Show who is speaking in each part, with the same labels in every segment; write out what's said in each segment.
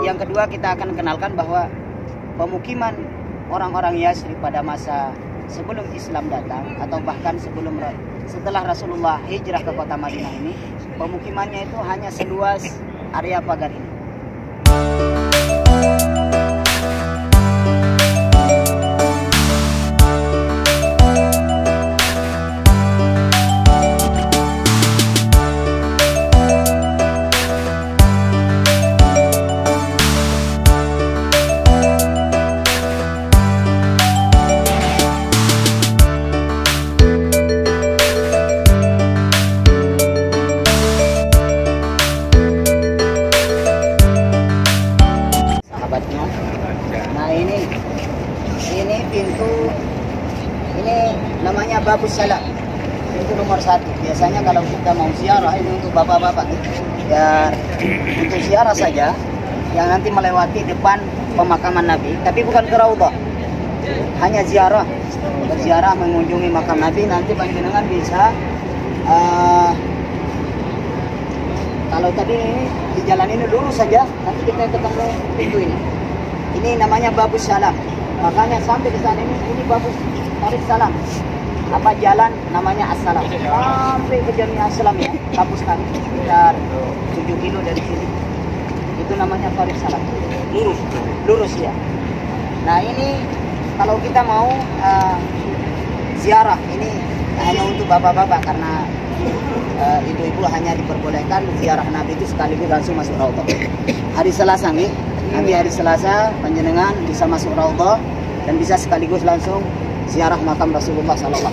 Speaker 1: yang kedua kita akan kenalkan bahwa pemukiman orang-orang Yasrib pada masa sebelum Islam datang atau bahkan setelah Rasulullah hijrah ke kota Madinah ini, pemukimannya itu hanya seluas area pagar ini. Nah ini pintu, ini namanya Babus Salam, pintu nomor 1. Biasanya kalau kita mau ziarah ini untuk bapak-bapak ya, untuk ziarah saja, yang nanti melewati depan pemakaman Nabi, tapi bukan ke Raudhah, hanya ziarah, berziarah mengunjungi makam Nabi. Nanti panjenengan bisa kalau tadi ini di jalan ini lurus saja, nanti kita ketemu pintu ini. Ini namanya Babus Salam. Makanya sampai ke sana ini Babus Tarik Salam. Apa jalan namanya As-Salam. Sampai ke Jami As-Salam ya, kampus kami sekitar 7 kilo dari sini. Itu namanya Tarik Salam. Lurus ya. Nah ini kalau kita mau ziarah, ini hanya untuk bapak-bapak karena ibu-ibu hanya diperbolehkan ziarah Nabi itu sekaligus langsung masuk Raudhah. Hari Selasa nih, nanti hari Selasa panjenengan bisa masuk Raudhah dan bisa sekaligus langsung ziarah makam Rasulullah SAW.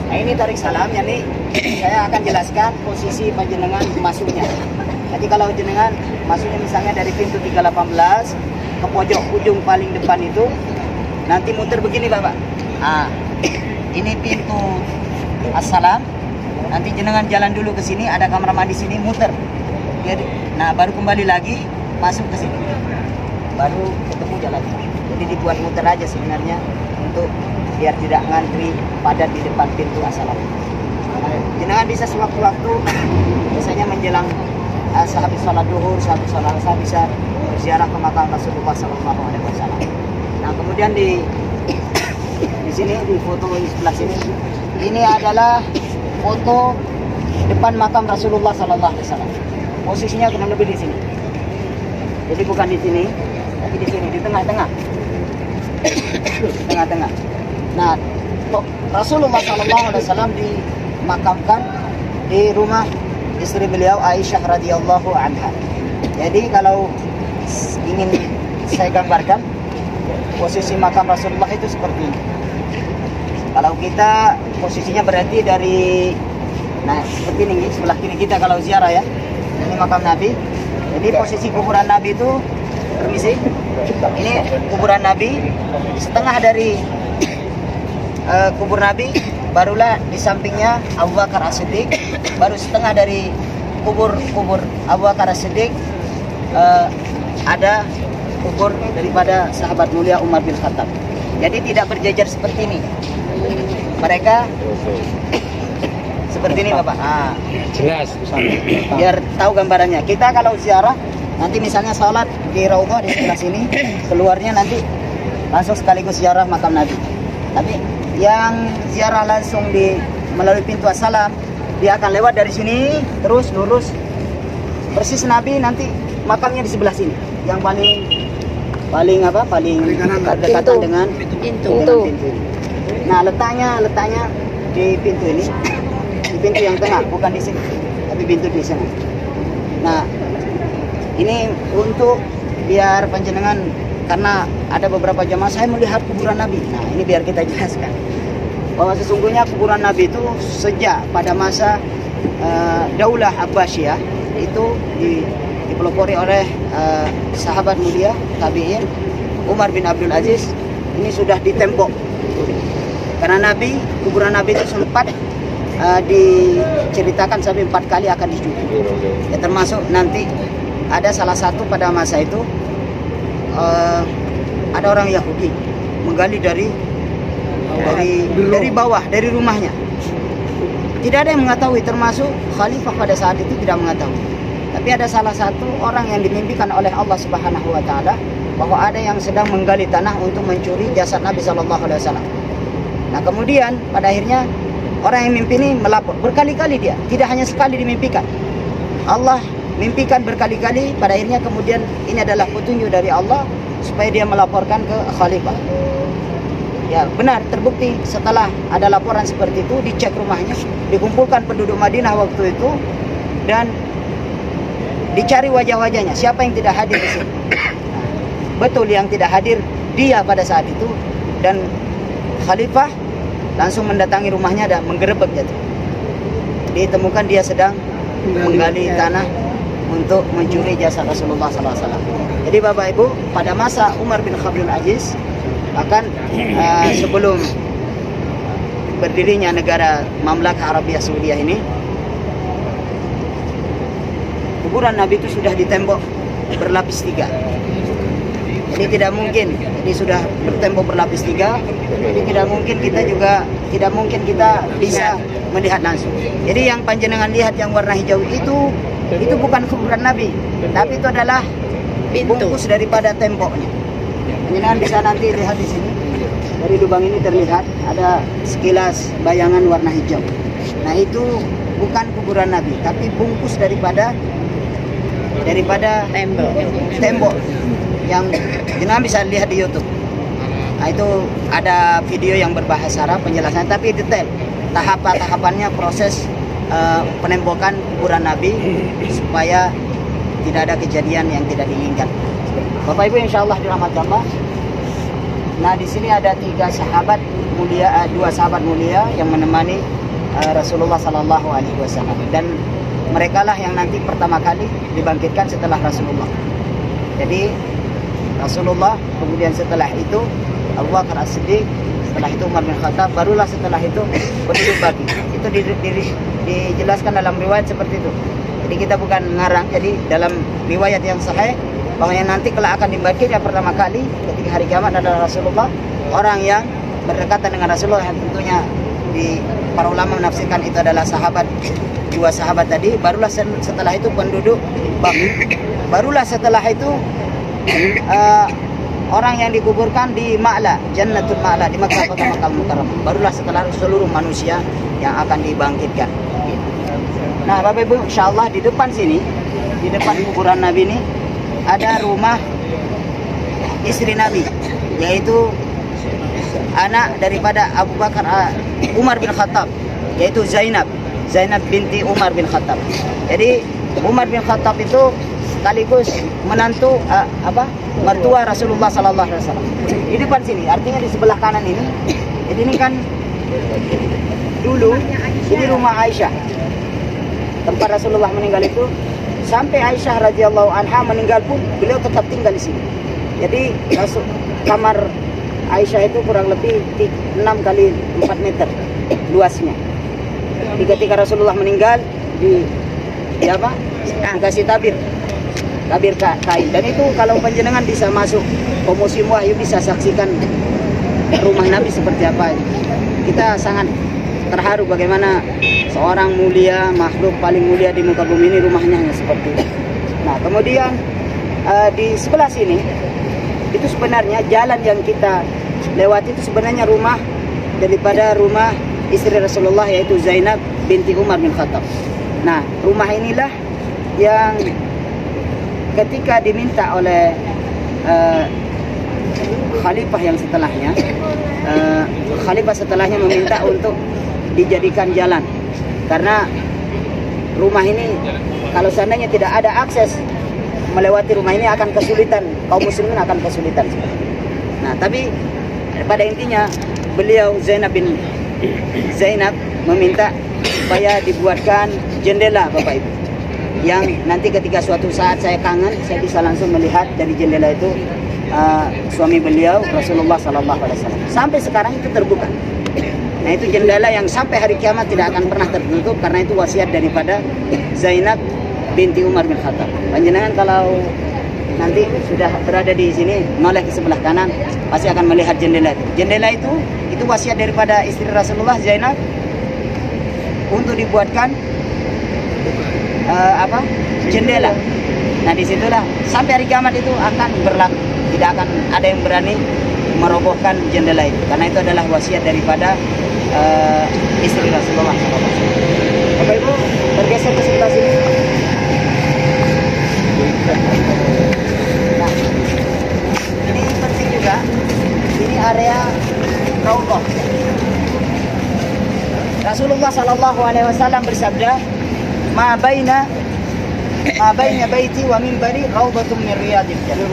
Speaker 1: Nah ini Tarik Salam, yani saya akan jelaskan posisi panjenengan masuknya. Jadi kalau jenengan masuknya misalnya dari pintu 318 ke pojok ujung paling depan itu, nanti muter begini Bapak. Nah, ini pintu As-Salam. Nanti jenengan jalan dulu ke sini, ada kamar mandi sini, muter. Nah, baru kembali lagi masuk ke sini. Baru ketemu jalan. Jadi dibuat muter aja sebenarnya untuk biar tidak ngantri padat di depan pintu As-Salam. Nah, jenengan bisa sewaktu-waktu, biasanya menjelang sehabis sholat duhur, sehabis sholat asar bisa berziarah ke makam Rasulullah SAW. Nah, kemudian di sini di foto di sebelah sini, ini adalah foto depan makam Rasulullah SAW. Posisinya kurang lebih di sini. Jadi bukan di sini, tapi di sini, di tengah-tengah. Tengah-tengah. Nah, Rasulullah SAW dimakamkan di rumah istri beliau Aisyah radhiyallahu anha. Jadi kalau ingin saya gambarkan posisi makam Rasulullah itu seperti ini. Kalau kita posisinya berarti dari, nah seperti ini sebelah kiri kita kalau ziarah ya, ini makam Nabi. Jadi posisi kuburan Nabi itu, permisi, ini kuburan Nabi, setengah dari kubur Nabi, barulah di sampingnya Abu Bakar As-Siddiq, baru setengah dari kubur Abu Bakar As-Siddiq ada kubur daripada sahabat mulia Umar bin Khattab. Jadi tidak berjajar seperti ini. Mereka seperti ini Bapak. Nah, jelas. Biar tahu gambarannya. Kita kalau ziarah nanti misalnya sholat di Raudhah di sebelah sini, keluarnya nanti langsung sekaligus ziarah makam Nabi. Tapi yang ziarah langsung melalui pintu As-Salam, dia akan lewat dari sini terus lurus persis Nabi, nanti makamnya di sebelah sini. Yang paling berdekatan dengan pintu. Nah, letaknya di pintu ini, di pintu yang tengah, bukan di sini, tapi pintu di sana. Nah, ini untuk biar panjenengan, karena ada beberapa jamaah saya melihat kuburan Nabi. Nah, ini biar kita jelaskan bahwa sesungguhnya kuburan Nabi itu sejak pada masa Daulah Abbasiyah itu dipelopori oleh sahabat mulia tabi'in Umar bin Abdul Aziz. Ini sudah ditembok karena kuburan Nabi itu sempat diceritakan sampai 4 kali akan dicuri. Ya, termasuk nanti ada salah satu pada masa itu ada orang Yahudi menggali dari bawah, dari rumahnya. Tidak ada yang mengetahui, termasuk khalifah pada saat itu tidak mengetahui. Tapi ada salah satu orang yang dimimpikan oleh Allah Subhanahu wa taala bahwa ada yang sedang menggali tanah untuk mencuri jasad Nabi sallallahu alaihi wasallam. Nah, kemudian pada akhirnya orang yang mimpi ini melapor berkali-kali, dia tidak hanya sekali dimimpikan. Allah mimpikan berkali-kali, pada akhirnya kemudian ini adalah petunjuk dari Allah supaya dia melaporkan ke khalifah. Ya, benar, terbukti setelah ada laporan seperti itu, dicek rumahnya, dikumpulkan penduduk Madinah waktu itu dan dicari wajah-wajahnya, siapa yang tidak hadir di sini. Betul, yang tidak hadir dia pada saat itu, dan khalifah langsung mendatangi rumahnya dan menggerebek jatuh. Ditemukan dia sedang menggali tanah untuk mencuri jasad Rasulullah SAW. Jadi Bapak Ibu, pada masa Umar bin Khattab Aziz, bahkan sebelum berdirinya negara Mamlakah Arabia Saudiyah ini, kuburan Nabi itu sudah ditembok berlapis 3. Jadi tidak mungkin, jadi sudah bertembok berlapis 3. Jadi tidak mungkin kita bisa melihat langsung. Jadi yang panjenengan lihat yang warna hijau itu bukan kuburan Nabi, tapi itu adalah bungkus daripada temboknya. Panjenengan bisa nanti lihat di sini, dari lubang ini terlihat ada sekilas bayangan warna hijau. Nah, itu bukan kuburan Nabi, tapi bungkus daripada tembok yang jenengan bisa lihat di YouTube. Nah, itu ada video yang berbahasa Arab penjelasan, tapi detail tahapannya proses penembokan kuburan Nabi supaya tidak ada kejadian yang tidak diinginkan. Bapak Ibu, insya Allah dirahmati Allah. Nah, di sini ada 3 sahabat mulia, 2 sahabat mulia yang menemani Rasulullah Sallallahu Alaihi Wasallam, dan mereka lah yang nanti pertama kali dibangkitkan setelah Rasulullah. Jadi Rasulullah, kemudian setelah itu Abu Bakar As-Siddiq, setelah itu Umar bin Khattab, barulah setelah itu penduduk Baqi. Itu dijelaskan dalam riwayat seperti itu. Jadi kita bukan ngarang. Jadi dalam riwayat yang sahih bahwa yang nanti kelak akan dibangkitkan pertama kali ketika hari kiamat adalah Rasulullah, orang yang berdekatan dengan Rasulullah, yang tentunya para ulama menafsirkan itu adalah sahabat, 2 sahabat tadi. Barulah setelah itu penduduk Baqi. Barulah setelah itu orang yang dikuburkan di Ma'la, Jannatul Ma'la, di Makkah, kota Makkah Mukarramah. Barulah setelah seluruh manusia yang akan dibangkitkan. Nah, Bapak Ibu, insyaallah di depan sini, di depan kuburan Nabi ini ada rumah istri Nabi, yaitu anak daripada Abu Bakar Umar bin Khattab, yaitu Zainab binti Umar bin Khattab. Jadi Umar bin Khattab itu sekaligus menantu mertua Rasulullah Sallallahu Alaihi Wasallam. Di depan sini, artinya di sebelah kanan ini. Jadi ini kan dulu ini rumah Aisyah, tempat Rasulullah meninggal itu. Sampai Aisyah radhiyallahu anha meninggal pun beliau tetap tinggal di sini. Jadi kamar Aisyah itu kurang lebih 6 kali 4 meter luasnya. Jadi ketika Rasulullah meninggal dikasih tabir kain. Dan itu kalau panjenengan bisa masuk ke Museum Wahyu, bisa saksikan rumah Nabi seperti apa. Kita sangat terharu bagaimana seorang mulia, makhluk paling mulia di muka bumi ini rumahnya hanya seperti itu. Nah, kemudian di sebelah sini itu sebenarnya jalan yang kita lewati itu sebenarnya rumah daripada rumah istri Rasulullah, yaitu Zainab binti Umar bin Khattab. Nah, rumah inilah yang ketika diminta oleh khalifah yang setelahnya, khalifah setelahnya meminta untuk dijadikan jalan, karena rumah ini kalau seandainya tidak ada akses melewati rumah ini akan kesulitan, kaum muslimin akan kesulitan. Nah, tapi pada intinya beliau Zainab meminta supaya dibuatkan jendela, Bapak Ibu, yang nanti ketika suatu saat saya kangen, saya bisa langsung melihat dari jendela itu suami beliau Rasulullah Sallallahu Alaihi Wasallam. Sampai sekarang itu terbuka. Nah, itu jendela yang sampai hari kiamat tidak akan pernah tertutup, karena itu wasiat daripada Zainab binti Umar bin Khattab. Panjenengan kalau nanti sudah berada di sini, noleh ke sebelah kanan, pasti akan melihat jendela itu. Jendela itu wasiat daripada istri Rasulullah Zainab untuk dibuatkan apa jendela. Nah disitulah sampai hari kiamat itu akan berlaku, tidak akan ada yang berani merobohkan jendela itu, karena itu adalah wasiat daripada istri Rasulullah SAW. Bapak Ibu bergeser ke sebelah sini. Nah, ini penting juga. Ini area Raudhah. Rasulullah SAW bersabda, ma baina baiti wa minbari raudhatun min riyadil jannah.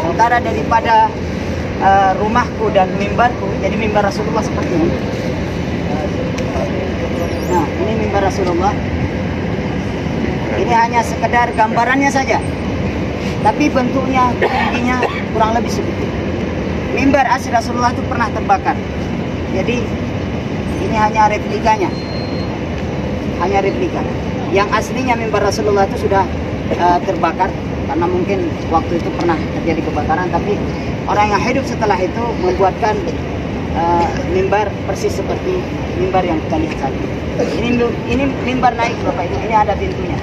Speaker 1: Antara daripada rumahku dan mimbarku, jadi mimbar Rasulullah seperti ini. Nah, ini mimbar Rasulullah. Ini hanya sekedar gambarannya saja, tapi bentuknya, tingginya kurang lebih seperti. Mimbar asli Rasulullah itu pernah terbakar. Jadi ini hanya replikanya, hanya replika. Yang aslinya mimbar Rasulullah itu sudah terbakar karena mungkin waktu itu pernah terjadi kebakaran. Tapi orang yang hidup setelah itu membuatkan mimbar persis seperti mimbar yang kita lihat tadi. Ini mimbar naik Bapak Ibu, ini ada pintunya.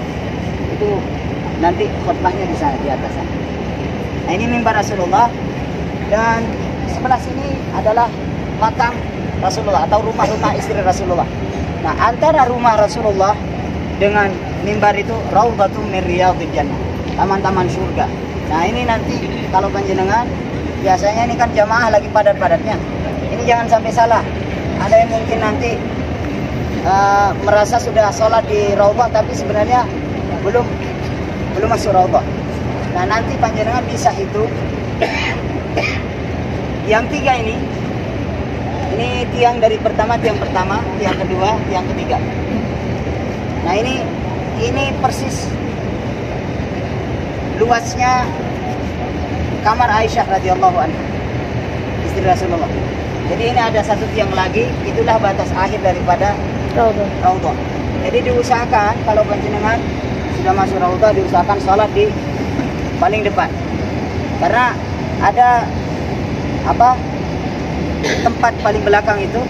Speaker 1: Itu nanti khutbahnya di sana di atas sana. Nah ini mimbar Rasulullah, dan sebelah sini adalah makam Rasulullah atau rumah-rumah istri Rasulullah. Nah antara rumah Rasulullah dengan mimbar itu raudhatun min riyadil jannah, taman-taman surga. Nah ini nanti kalau panjenengan, biasanya ini kan jamaah lagi padat-padatnya. Ini jangan sampai salah. Ada yang mungkin nanti merasa sudah sholat di raudhah tapi sebenarnya belum masuk raudhah. Nah nanti panjenengan bisa hitung yang tiga ini tiang dari pertama, tiang kedua, tiang ketiga. Nah ini persis luasnya kamar Aisyah radhiyallahu anha, istri Rasulullah. Jadi ini ada satu tiang lagi, itulah batas akhir daripada raudhah. Jadi diusahakan kalau panjenengan sudah masuk raudhah, diusahakan sholat di paling depan. Karena ada tempat paling belakang itu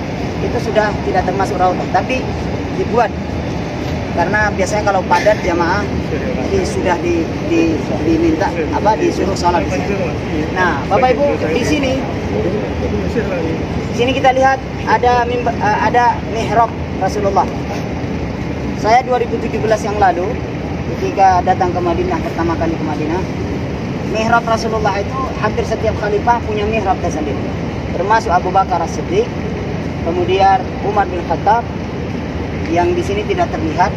Speaker 1: sudah tidak termasuk raudhah, tapi dibuat karena biasanya kalau padat jamaah sudah diminta disuruh sholat di sini. Nah, Bapak Ibu di sini kita lihat ada mihrab Rasulullah. Saya 2017 yang lalu ketika datang ke Madinah, pertama kali ke Madinah, mihrab Rasulullah itu hampir setiap khalifah punya mihrab tersendiri. Termasuk Abu Bakar As-Siddiq, kemudian Umar bin Khattab, yang di sini tidak terlihat.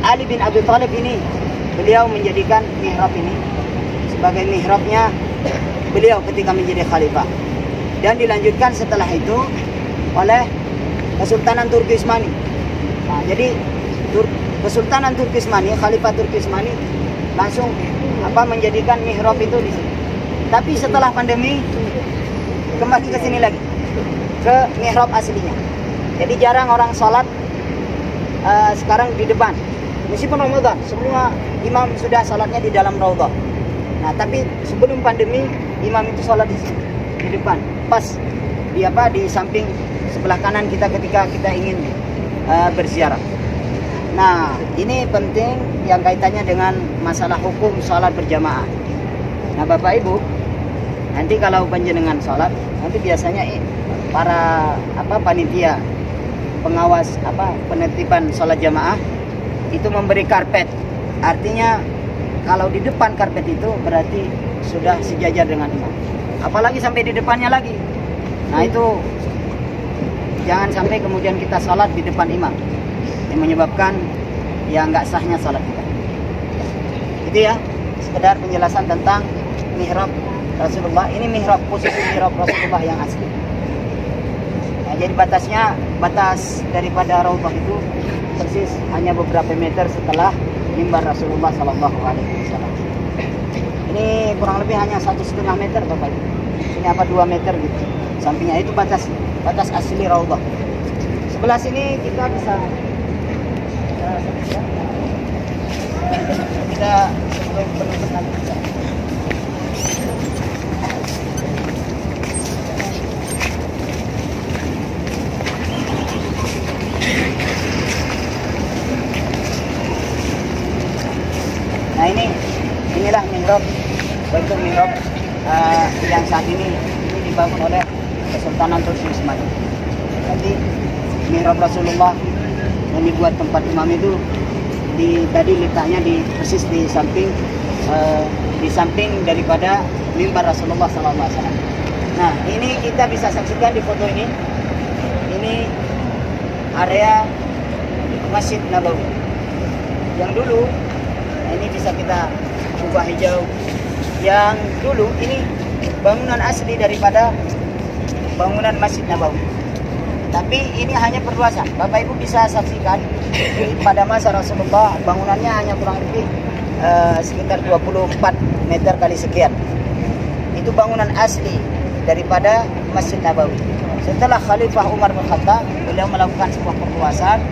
Speaker 1: Ali bin Abi Thalib ini beliau menjadikan mihrab ini sebagai mihrabnya beliau ketika menjadi khalifah, dan dilanjutkan setelah itu oleh Kesultanan Turki Utsmani. Nah, jadi Kesultanan Turki Utsmani, Khalifah Turki Utsmani langsung menjadikan mihrab itu di sini. Tapi setelah pandemi kembali ke sini lagi, ke mihrab aslinya. Jadi jarang orang sholat sekarang di depan. Meskipun Ramadan, semua imam sudah sholatnya di dalam raudhah. Nah, tapi sebelum pandemi, imam itu sholat di sini, di depan, pas di samping sebelah kanan kita ketika kita ingin berziarah. Nah, ini penting yang kaitannya dengan masalah hukum sholat berjamaah. Nah, Bapak Ibu, nanti kalau panjenengan sholat, nanti biasanya para panitia pengawas penertiban sholat jamaah itu memberi karpet. Artinya kalau di depan karpet itu berarti sudah sejajar dengan imam. Apalagi sampai di depannya lagi. Nah itu jangan sampai kemudian kita sholat di depan imam, yang menyebabkan nggak sahnya sholat kita. Itu ya, sekedar penjelasan tentang mihrab Rasulullah. Ini mihrab, posisi mihrab Rasulullah yang asli. Nah, jadi batas daripada raudhah itu persis hanya beberapa meter setelah mimbar Rasulullah Sallallahu Alaihi Wasallam. Ini kurang lebih hanya 1,5 meter Bapak. Ini 2 meter gitu. Sampingnya itu batas asli raudhah. Sebelah sini kita bisa sebelum penutupan kita. bentuk mihrab yang saat ini dibangun oleh Kesultanan Turki Utsmani. Jadi mihrab Rasulullah yang dibuat tempat imam itu tadi letaknya persis di samping daripada mimbar Rasulullah SAW. Nah, ini kita bisa saksikan di foto ini. Ini area Masjid Nabawi. Yang dulu, ini bisa kita ubah hijau. Yang dulu ini bangunan asli daripada bangunan Masjid Nabawi. Tapi ini hanya perluasan. Bapak Ibu bisa saksikan pada masa Rasulullah bangunannya hanya kurang lebih sekitar 24 meter kali sekian. Itu bangunan asli daripada Masjid Nabawi. Setelah Khalifah Umar bin Khattab, beliau melakukan sebuah perluasan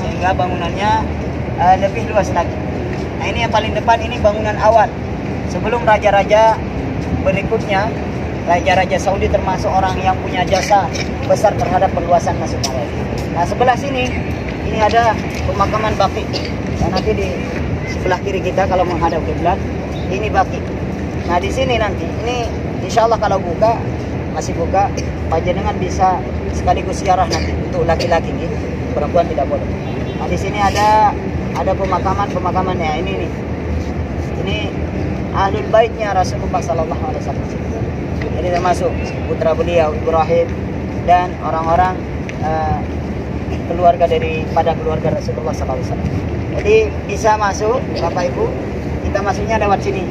Speaker 1: sehingga bangunannya lebih luas lagi. Nah, ini yang paling depan, ini bangunan awal sebelum raja-raja berikutnya. Raja-raja Saudi termasuk orang yang punya jasa besar terhadap perluasan Masjid Nabawi. Nah, sebelah sini ini ada pemakaman Baqi. Dan nanti di sebelah kiri kita kalau menghadap kiblat ini Baqi. Nah, di sini nanti ini insya Allah kalau masih buka, panjenengan bisa sekaligus ziarah nanti untuk laki-laki, gitu. Perempuan tidak boleh. Nah, di sini ada pemakamannya ini nih. Ini ahlul baitnya Rasulullah Sallallahu Alaihi Wasallam. Ini termasuk putra beliau Ibrahim dan orang-orang keluarga daripada keluarga Rasulullah SAW. Jadi bisa masuk, Bapak Ibu, kita masuknya lewat sini.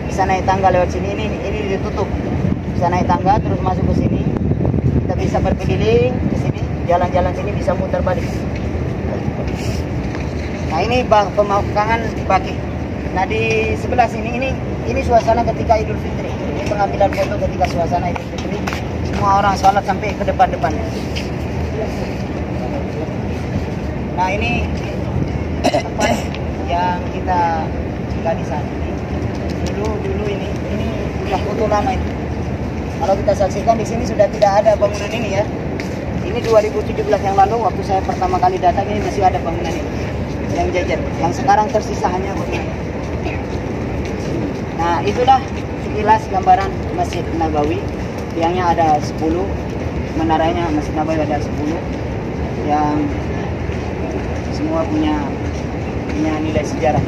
Speaker 1: Bisa naik tangga lewat sini. Ini ditutup. Bisa naik tangga terus masuk ke sini. Kita bisa berkeliling ke sini, jalan-jalan sini bisa muter balik. Nah, ini pemakaman Baqi. Nah, di sebelah sini ini suasana ketika Idul Fitri. Ini pengambilan foto ketika suasana Idul Fitri. Semua orang sholat sampai ke depan-depan. Nah, ini tempat yang kita tinggali saat ini. Dulu ini sudah foto lama itu. Kalau kita saksikan di sini sudah tidak ada bangunan ini ya. Ini 2017 yang lalu waktu saya pertama kali datang ini masih ada bangunan ini yang jajar. Yang sekarang tersisa hanya bangunan. Nah, itulah sekilas gambaran Masjid Nabawi. Tiangnya ada 10, menaranya Masjid Nabawi ada 10, yang semua punya nilai sejarah.